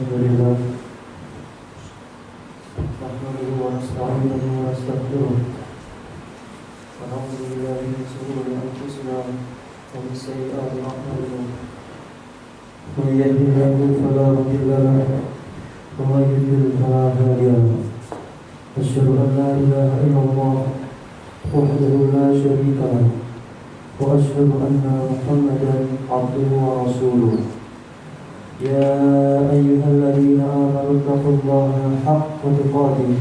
لله نحمده ونستعينه ونستغفره ونعوذ بالله من شرور أنفسنا ومن سيئات أعمالنا من يهده الله فلا مضل له ومن يضلل فلا هادي له أشهد أن لا إله إلا الله وحده لا شريك له وأشهد أن محمدا عبده ورسوله يا أيها الذين آمنوا اتقوا الله حق تقاته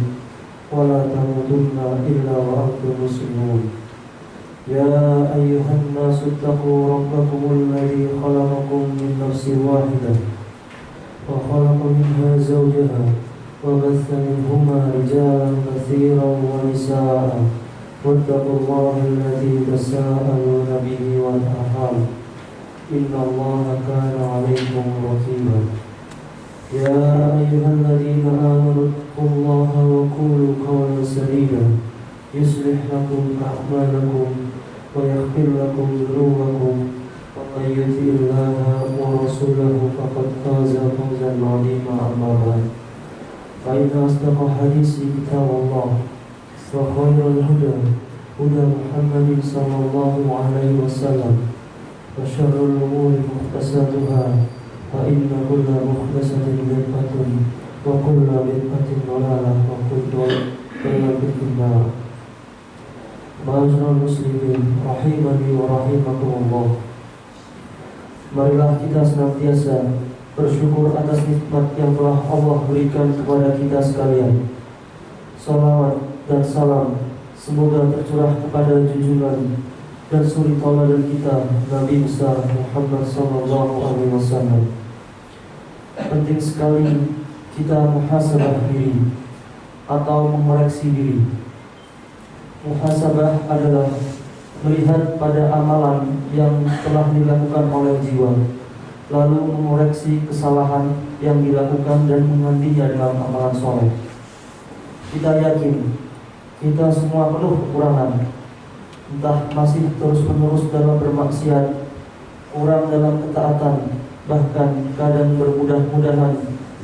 ولا تموتن إلا وأنتم مسلمون يا أيها الناس اتقوا ربكم الذي خلقكم من نفس واحدة وخلق منها زوجها وبث منهما رجالا كثيرا ونساء واتقوا الله الذي تساءلون به والأرحام إن الله كان عليكم رقيبا يا أيها الذين آمنوا اتقوا الله وقولوا قولا سديدا يصلح لكم أعمالكم ويغفر لكم ذنوبكم ومن يطع الله ورسوله فقد فاز فوزا عظيما أما بعد فإن أصدق الحديث كتاب الله وخير الهدى هدى محمد صلى الله عليه وسلم وشر الأمور محدثاتها فإن كل محدثة بدعة وكل بدعة ضلالة وكل ضلالة في النار. Ma'asyiral muslimin rahimani wa rahimakumullah. Marilah kita senantiasa bersyukur atas nikmat yang telah Allah berikan kepada kita sekalian. Salawat dan salam semoga tercurah kepada junjungan dan suri tauladan kita Nabi besar Muhammad sallallahu alaihi wasallam. Penting sekali kita muhasabah diri atau mengoreksi diri. Muhasabah adalah melihat pada amalan yang telah dilakukan oleh jiwa, lalu mengoreksi kesalahan yang dilakukan dan menggantinya dengan amalan soleh. Kita yakin kita semua penuh kekurangan, entah masih terus-menerus dalam bermaksiat, kurang dalam ketaatan, bahkan kadang bermudah-mudahan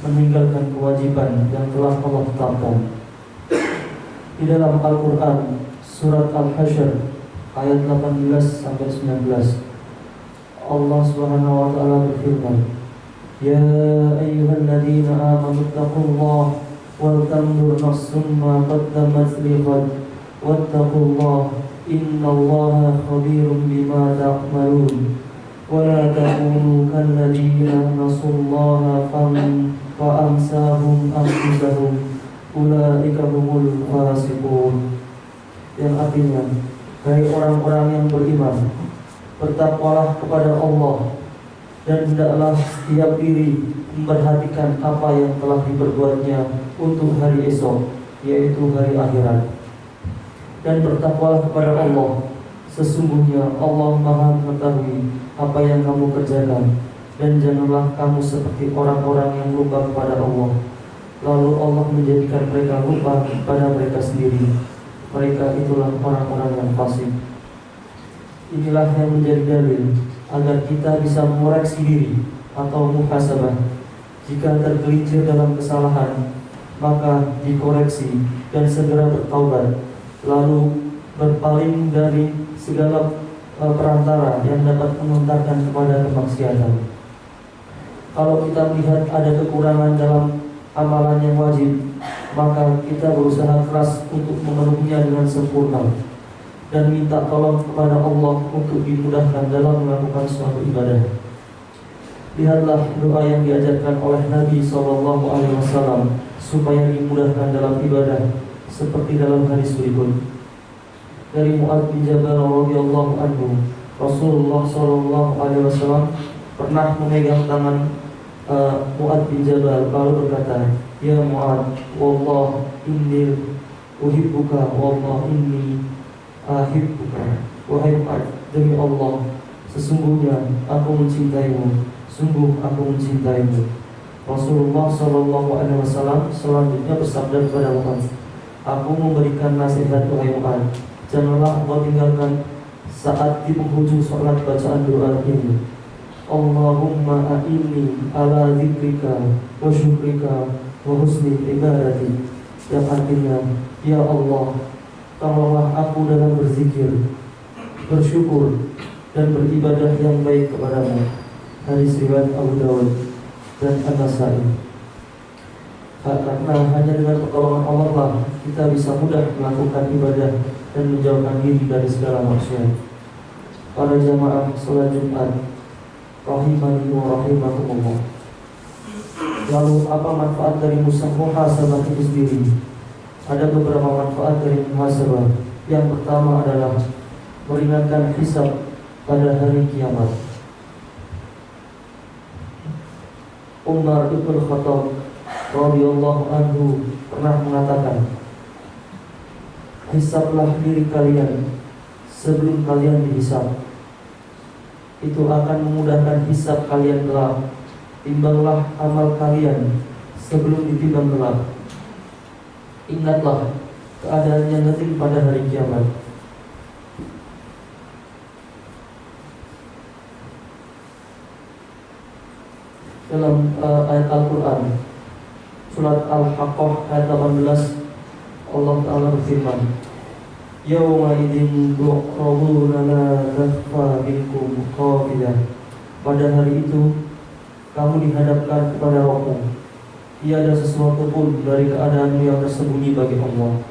meninggalkan kewajiban yang telah Allah tetapkan. Di dalam Al-Quran surat Al-Hasyr ayat 18-19 Allah Subhanahu wa taala berfirman, Ya ayyuhalladzina amanu taqullaha wal tanzur nafsum ma qaddamat lighad wattaqullaha innallaha khabirum bima ta'malun wa la takunu kalladzina nasullaha fa ansahum anfusahum ulaika humul fasiqun. Yang artinya, hai orang-orang yang beriman, bertakwalah kepada Allah dan hendaklah setiap diri memperhatikan apa yang telah diperbuatnya untuk hari esok, yaitu hari akhirat. Dan bertakwalah kepada Allah, sesungguhnya Allah Maha mengetahui apa yang kamu kerjakan. Dan janganlah kamu seperti orang-orang yang lupa kepada Allah, lalu Allah menjadikan mereka lupa kepada mereka sendiri. Mereka itulah orang-orang yang fasik. Inilah yang menjadi dalil agar kita bisa mengoreksi diri atau muhasabah. Jika tergelincir dalam kesalahan, maka dikoreksi dan segera bertaubat, lalu berpaling dari segala perantara yang dapat mengantarkan kepada kemaksiatan. Kalau kita melihat ada kekurangan dalam amalan yang wajib, maka kita berusaha keras untuk memenuhinya dengan sempurna dan minta tolong kepada Allah untuk dimudahkan dalam melakukan suatu ibadah. Lihatlah doa yang diajarkan oleh Nabi SAW supaya dimudahkan dalam ibadah, seperti dalam hadis berikut. Dari Mu'adz bin Jabal radhiyallahu anhu, Rasulullah SAW pernah memegang tangan Mu'adz bin Jabal lalu berkata, Ya Mu'adz, wallah inni uhibbuka, wallah inni ahibbuka. Wahai Mu'adz, demi Allah, sesungguhnya aku mencintaimu, sungguh aku mencintaimu. Rasulullah SAW selanjutnya bersabda kepada Mu'adz, aku memberikan nasihat wahai Mu'adz, janganlah engkau tinggalkan saat di penghujung sholat bacaan doa ini. Allahumma a'inni ala zikrika wa syukrika wa husni ibadati, yang artinya, ya Allah, tolonglah aku dalam berzikir, bersyukur, dan beribadah yang baik kepadamu. Hadis riwayat Abu Dawud dan An-Nasai. Karena hanya dengan pertolongan Allah lah kita bisa mudah melakukan ibadah dan menjauhkan diri dari segala maksiat. Para jamaah salat Jumat rahimani wa rahimakumullah. Lalu apa manfaat dari muhasabah itu sendiri? Ada beberapa manfaat dari muhasabah. Yang pertama adalah meringankan hisab pada hari kiamat. Umar bin Khattab radhiyallahu anhu pernah mengatakan, hisablah diri kalian sebelum kalian dihisab. Itu akan memudahkan hisab kalian kelak. Timbanglah amal kalian sebelum ditimbang kelak. Ingatlah keadaan yang penting pada hari kiamat. Dalam ayat Al-Quran surat Al-Haqqah ayat 18, Allah Ta'ala berfirman, Yawma idin tu'rabuna la takhfa minkum khafidah. Pada hari itu kamu dihadapkan kepada Rabbmu, tiada sesuatu pun dari keadaanmu yang tersembunyi bagi Allah.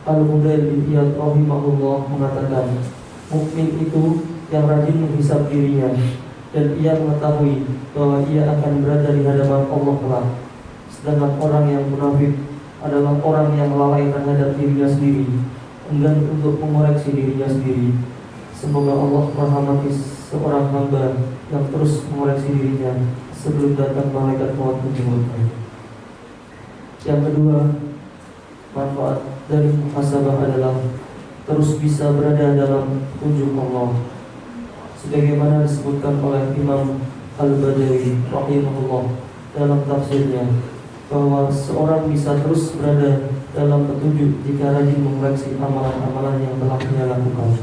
Al-Mudail bin Iyad rahimahullah mengatakan, mukmin itu yang rajin menghisab dirinya dan ia mengetahui bahwa ia akan berada di hadapan Allah kelak. Sedangkan orang yang munafik adalah orang yang lalai terhadap dirinya sendiri, enggan untuk mengoreksi dirinya sendiri. Semoga Allah merahmati seorang hamba yang terus mengoreksi dirinya sebelum datang malaikat maut menjemputnya. Yang kedua, manfaat dari muhasabah adalah terus bisa berada dalam petunjuk Allah. Sebagaimana disebutkan oleh Imam Al-Badawi rahimahullah dalam tafsirnya, bahwa seorang bisa terus berada dalam petunjuk jika rajin mengoreksi amalan-amalan yang telah dia lakukan.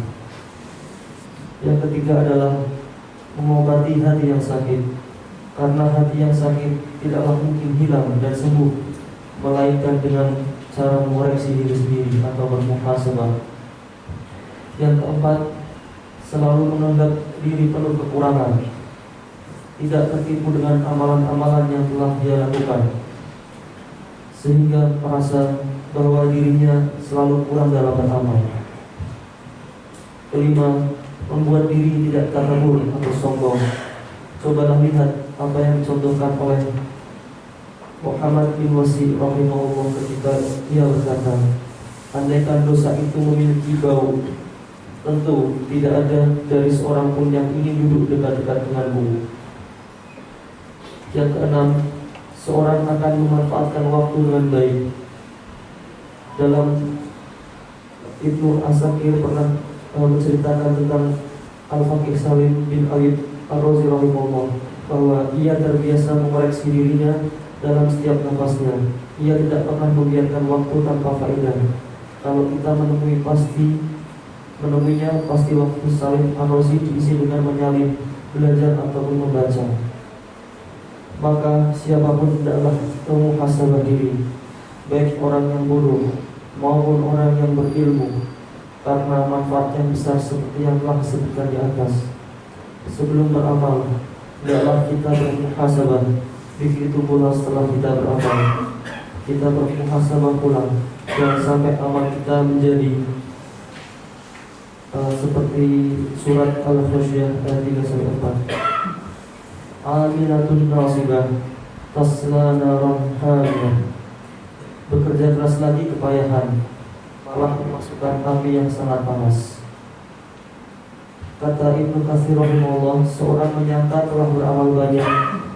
Yang ketiga adalah mengobati hati yang sakit, karena hati yang sakit tidaklah mungkin hilang dan sembuh melainkan dengan cara mengoreksi diri sendiri atau bermuhasabah. Yang keempat, selalu menganggap diri penuh kekurangan, tidak tertipu dengan amalan-amalan yang telah dia lakukan, sehingga merasa bahwa dirinya selalu kurang dalam beramal. Kelima, membuat diri tidak takabur atau sombong. Cobalah lihat apa yang dicontohkan oleh Muhammad bin Wasi rahimahullah ketika ia berkata, andaikan dosa itu memiliki bau, tentu tidak ada dari seorang pun yang ingin duduk dekat-dekat denganmu. Yang keenam, seorang akan memanfaatkan waktu dengan baik. Dalam Ibnu Asakir pernah menceritakan tentang Al-Faqih Salim bin Ayyub Ar-Razi rahimahullah, bahwa ia terbiasa mengoreksi dirinya dalam setiap nafasnya. Ia tidak pernah membiarkan waktu tanpa faedah. Kalau kita menemuinya pasti waktu Salim Ar-Razi diisi dengan menyalin, belajar ataupun membaca. Maka siapapun hendaklah memuhasabah diri, baik orang yang bodoh maupun orang yang berilmu, karena manfaatnya besar seperti yang telah disebutkan di atas. Sebelum beramal, hendaklah kita bermuhasabah. Begitu pula setelah kita beramal, kita bermuhasabah pula. Jangan sampai amal kita menjadi seperti surat Al-Ghasyiyah ayat 3-4. Amilatun nasibah tasla naran hamiyah. Bekerja keras lagi kepayahan, malah memasukkan api yang sangat panas. Kata Ibnu Katsir rahimahullah, seorang menyangka telah beramal banyak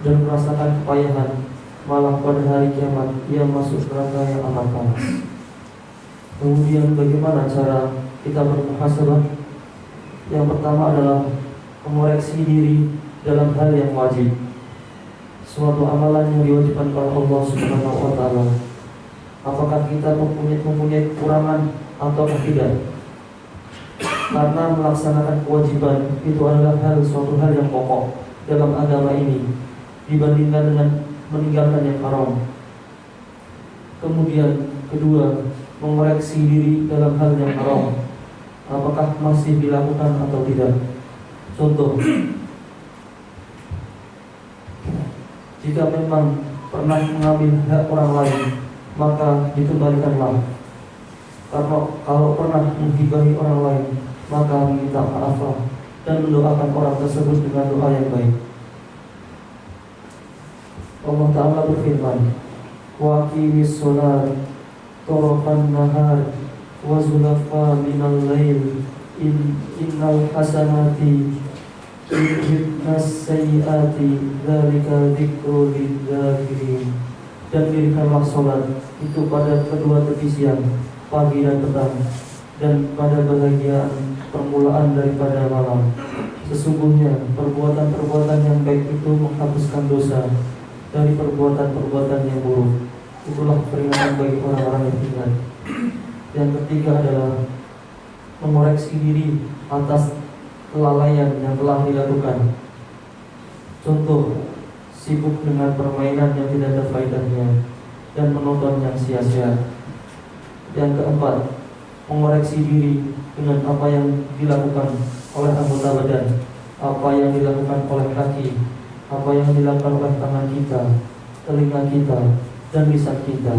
dan merasakan kepayahan, malah pada hari kiamat ia masuk neraka yang amat panas. Kemudian bagaimana cara kita bermuhasabah? Yang pertama adalah mengoreksi diri dalam hal yang wajib, suatu amalan yang diwajibkan oleh Allah Subhanahu wa Ta'ala. Apakah kita mempunyai kekurangan atau tidak? karena melaksanakan kewajiban itu adalah suatu hal yang pokok dalam agama ini dibandingkan dengan meninggalkan yang haram. Kemudian kedua, mengoreksi diri dalam hal yang haram, apakah masih dilakukan atau tidak. Contoh, jika memang pernah mengambil hak orang lain, maka dikembalikanlah. Karena kalau pernah menghibahi orang lain, maka meminta maaflah dan mendoakan orang tersebut dengan doa yang baik. Allah Ta'ala berfirman, wa aqimis sholat tarafan nahar wa zulafa minal lail innal hasanati yudhibnas sayyiati dzalika dzikrul lidzakirin. Dan dirikanlah sholat itu pada kedua tepi siang, pagi dan petang, dan pada bahagian permulaan daripada malam. Sesungguhnya perbuatan-perbuatan yang baik itu menghapuskan dosa dari perbuatan-perbuatan yang buruk. Itulah peringatan bagi orang-orang yang ingat. Yang ketiga adalah mengoreksi diri atas kelalaian yang telah dilakukan. Contoh, sibuk dengan permainan yang tidak ada faedahnya dan menonton yang sia-sia. Yang keempat, mengoreksi diri dengan apa yang dilakukan oleh anggota badan, apa yang dilakukan oleh kaki, apa yang dilakukan oleh tangan kita, telinga kita, dan lisan kita.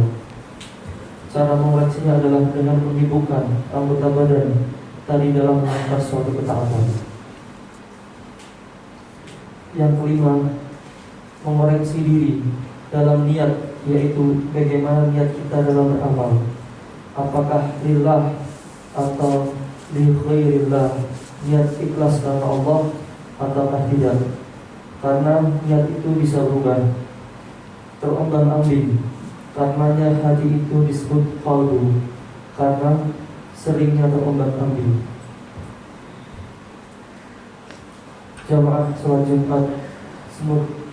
Cara mengoreksinya adalah dengan menyibukkan anggota badan tadi dalam melakukan suatu ketaatan. Yang kelima, mengoreksi diri dalam niat, yaitu bagaimana niat kita dalam beramal. Apakah lillah atau li khairillah, niat ikhlas karena Allah ataukah tidak. Karena niat itu bisa berubah, terombang-ambing. Karenanya hati itu disebut qalbu, karena seringnya terombang-ambing. Jamaah salat Jumat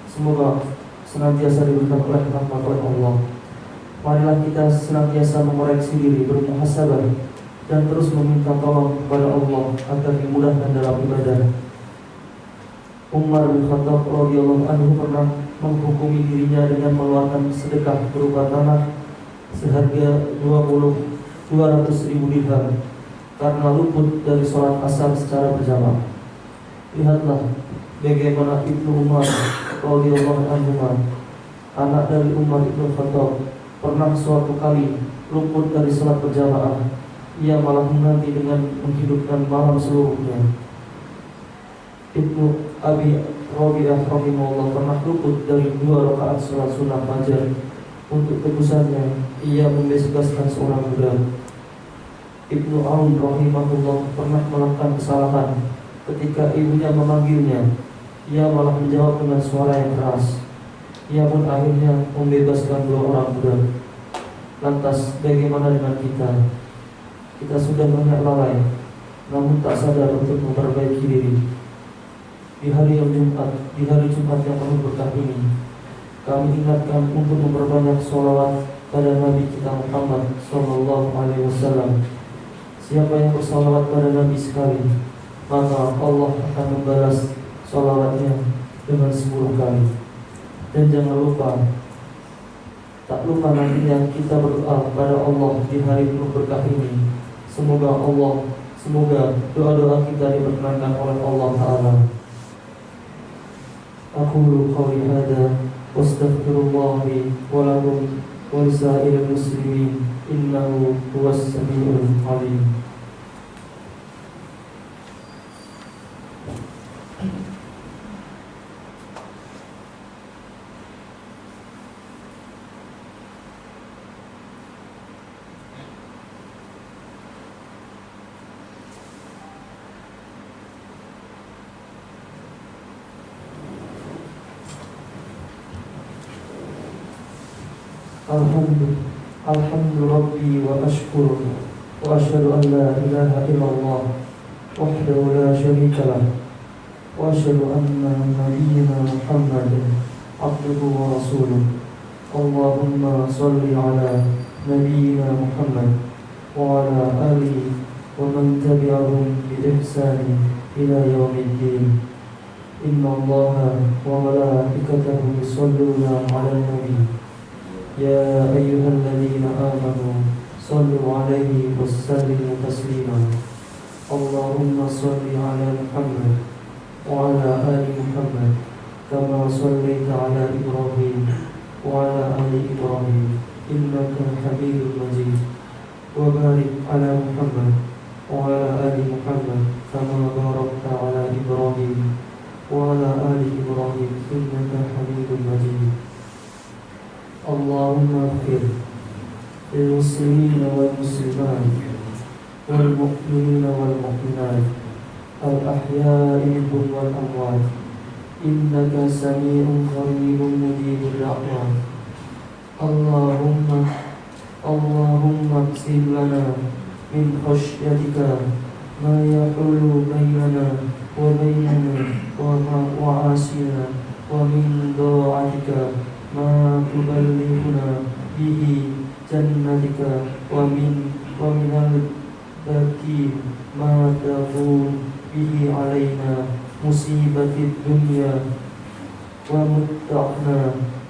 semoga senantiasa diberikan oleh rahmat Allah. Marilah kita senantiasa mengoreksi diri, bermuhasabah, dan terus meminta tolong kepada Allah agar dimudahkan dalam ibadah. Umar bin Khattab radhiyallahu anhu pernah menghukumi dirinya dengan mengeluarkan sedekah berupa tanah seharga 200.000 dirham karena luput dari sholat asar secara berjamaah. Lihatlah bagaimana Ibnu Umar radhiyallahu anhu, anak dari Umar bin Khattab, pernah suatu kali luput dari sholat berjamaah. Ia malah mengganti dengan menghidupkan malam seluruhnya. Ibnu Abi Rabi'ah rahimahullah pernah luput dari 2 rakaat sholat sunnah fajar. Untuk tebusannya, ia membebaskan seorang budak. Ibnu Aun rahimahullah pernah melakukan kesalahan. Ketika ibunya memanggilnya, ia malah menjawab dengan suara yang keras. Ia pun akhirnya membebaskan 2 orang budak. Lantas bagaimana dengan kita? Kita sudah banyak lalai, namun tak sadar untuk memperbaiki diri. Di hari Jumat yang penuh berkah ini, kami ingatkan untuk memperbanyak sholawat pada Nabi kita Muhammad Sallallahu Alaihi Wasallam. Siapa yang bersalawat pada Nabi sekali, maka Allah akan membalas sholawatnya dengan 10 kali. Dan jangan lupa, tak lupa nantinya kita berdoa pada Allah di hari penuh berkah ini. Semoga doa-doa kita diperkenankan oleh Allah Ta'ala. Aqulu qawli hadza wastaghfirullah li wa lakum wa lisa'iril muslimin innahu huwas samiul alim. Alhamdu Rabbi wa ashkuruh wa ashhadu an la ilaha illallah wahdahu la syarika lah wa ashhadu anna nabiyyana Muhammadan abduhu wa rasuluh. Allahumma salli ala nabiyyina Muhammad wa ala alihi ومن تبعهم بإحسان إلى يوم الدين. إن الله وملائكته يصلون على النبي يا أيها الذين آمنوا صلوا عليه وسلموا تسليما. اللهم صل على محمد وعلى آل محمد كما صليت على إبراهيم وعلى آل إبراهيم إنك حميد مجيد. وبارك على محمد وعلى آل محمد كما باركت على إبراهيم وعلى آل إبراهيم إنك حميد مجيد. اللهم اغفر للمسلمين والمسلمات والمؤمنين والمؤمنات الأحياء منهم والأموات إنك سميع قريب مجيب الدعوات. اللهم اقسم لنا من خشيتك ما يحول بيننا وبين وعاصينا ومن طاعتك ما تبلغنا به جنتك ومن البقيع ما تهون به علينا مصيبة الدنيا ومتعنا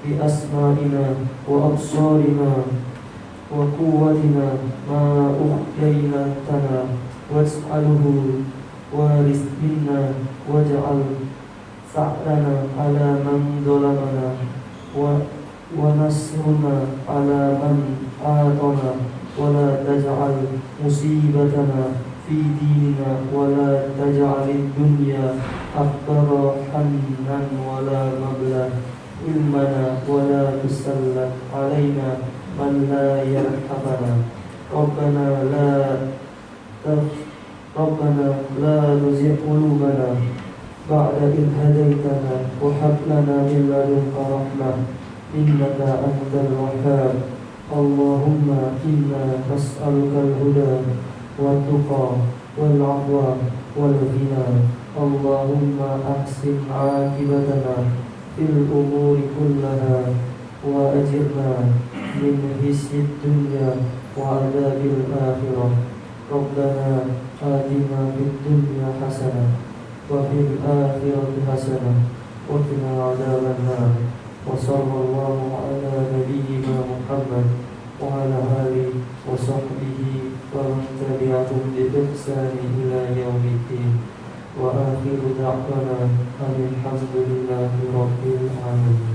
بأسمائنا وأبصارنا وقوتنا ما أحييتنا واجعله وارث منا واجعل ثأرنا على من ظلمنا ونصرنا على من آذانا ولا تجعل مصيبتنا في ديننا ولا تجعل الدنيا أكبر همنا ولا مبلغ علمنا ولا تسلط علينا من لا يرحمنا. ربنا لا تزغ قلوبنا بعد إذ هديتنا وهب لنا من لدنك رحمة إنك أنت الوهاب. اللهم إنا نسألك الهدى والتقى والعفو والغنى. اللهم أحسن عاقبتنا في الأمور كلها وأجرنا من خزي الدنيا وعذاب الآخرة. ربنا آتنا في الدنيا حسنة وفي الآخرة حسنة وقنا عذاب النار. وصلى الله على نبينا محمد وعلى آله وصحبه ومن تبعهم بإحسان إلى يوم الدين. وآخر دعوانا أن الحمد لله رب العالمين.